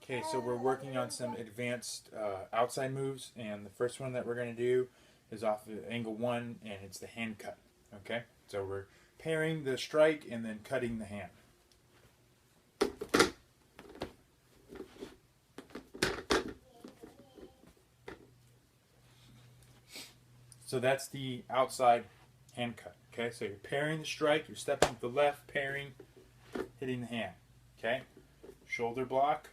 Okay, so we're working on some advanced outside moves, and the first one that we're going to do is off of angle 1, and it's the hand cut. Okay, so we're pairing the strike and then cutting the hand. So that's the outside hand cut. Okay, so you're pairing the strike, you're stepping with the left, pairing, hitting the hand. Okay, shoulder block,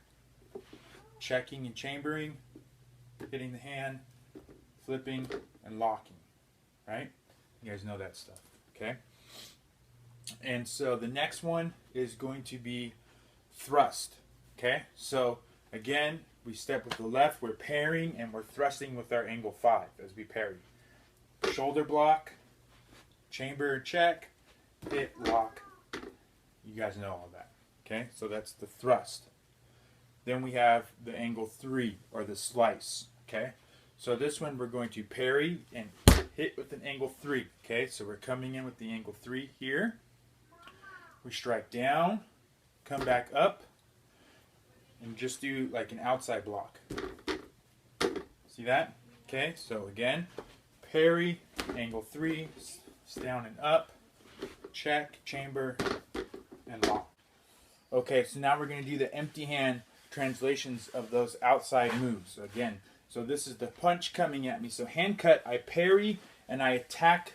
checking and chambering, hitting the hand, flipping, and locking. Right? You guys know that stuff. Okay? And so the next one is going to be thrust. Okay? So again, we step with the left, we're pairing, and we're thrusting with our angle 5 as we parry. Shoulder block, chamber, check, hit, lock. You guys know all that. Okay? So that's the thrust. Then we have the angle 3, or the slice. Okay? So this one we're going to parry and hit with an angle 3. Okay? So we're coming in with the angle 3 here. We strike down, come back up, and just do like an outside block. See that? Okay? So again, parry, angle 3, down and up, check, chamber, and lock. Okay, so now we're going to do the empty hand translations of those outside moves. Again, so this is the punch coming at me. So hand cut, I parry and I attack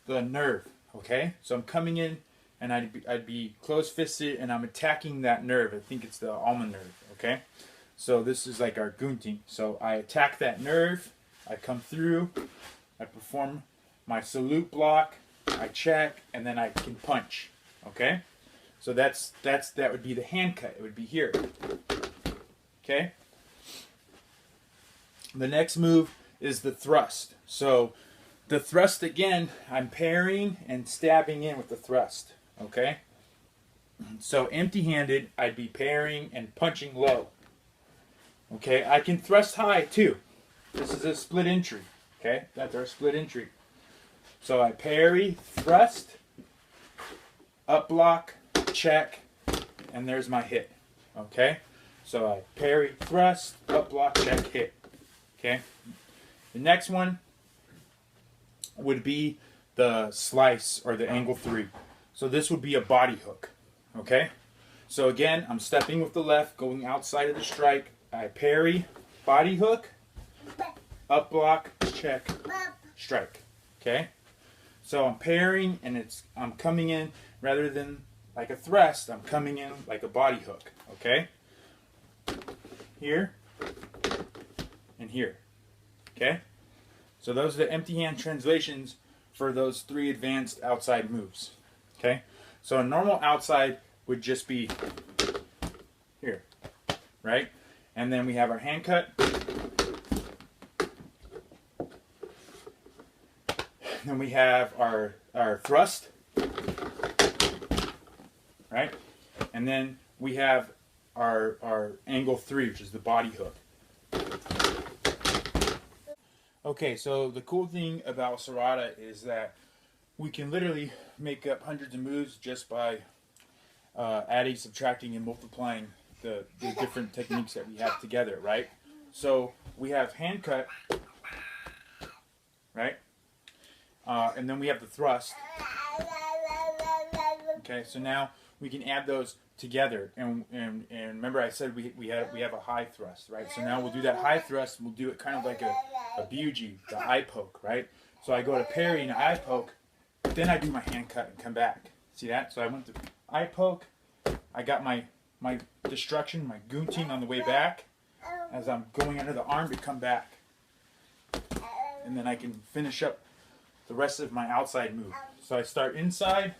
the nerve. Okay, so I'm coming in and I'd be close-fisted and I'm attacking that nerve. I think it's the almond nerve. Okay, so this is like our gunting. So I attack that nerve, I come through, I perform my salute block, I check, and then I can punch. Okay, so that would be the hand cut. It would be here. Okay. The next move is the thrust. So the thrust again, I'm parrying and stabbing in with the thrust. Okay. So empty-handed, I'd be parrying and punching low. Okay. I can thrust high too. This is a split entry. Okay. That's our split entry. So I parry, thrust, up block, check, and there's my hit. Okay. So I parry, thrust, up block, check, hit. Okay. The next one would be the slice or the angle 3. So this would be a body hook. Okay. So again, I'm stepping with the left, going outside of the strike. I parry, body hook, up block, check, strike. Okay. So I'm parrying and I'm coming in rather than like a thrust, I'm coming in like a body hook. Okay. Here and here. Okay? So those are the empty hand translations for those 3 advanced outside moves. Okay? So a normal outside would just be here. Right? And then we have our hand cut. Then we have our thrust. Right? And then we have our angle 3, which is the body hook. Okay, so the cool thing about Serrada is that we can literally make up hundreds of moves just by adding, subtracting, and multiplying the different techniques that we have together, right? So we have hand cut, right? And then we have the thrust. Okay, so now we can add those together, and remember I said we have a high thrust, right? So now we'll do that high thrust. We'll do it kind of like a buji, the eye poke, right? So I go to parry and eye poke, then I do my hand cut and come back. See that? So I went to eye poke. I got my destruction, my gunting on the way back as I'm going under the arm to come back, and then I can finish up the rest of my outside move. So I start inside.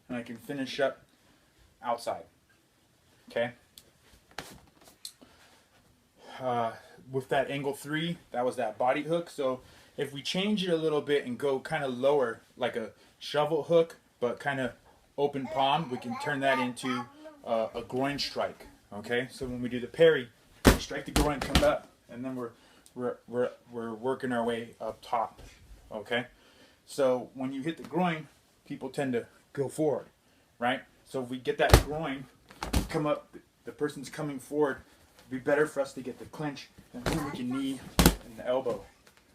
And I can finish up outside. Okay. With that angle 3, that was that body hook. So if we change it a little bit and go kind of lower, like a shovel hook, but kind of open palm, we can turn that into a groin strike. Okay. So when we do the parry, strike the groin, come up, and then we're working our way up top. Okay. So when you hit the groin, people tend to go forward, right? So if we get that groin come up, the person's coming forward, it'd be better for us to get the clinch and move your knee and the elbow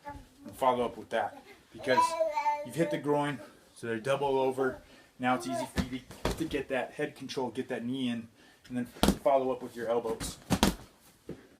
and follow up with that, because you've hit the groin, so they're double over. Now it's easy for you to get that head control, get that knee in, and then follow up with your elbows.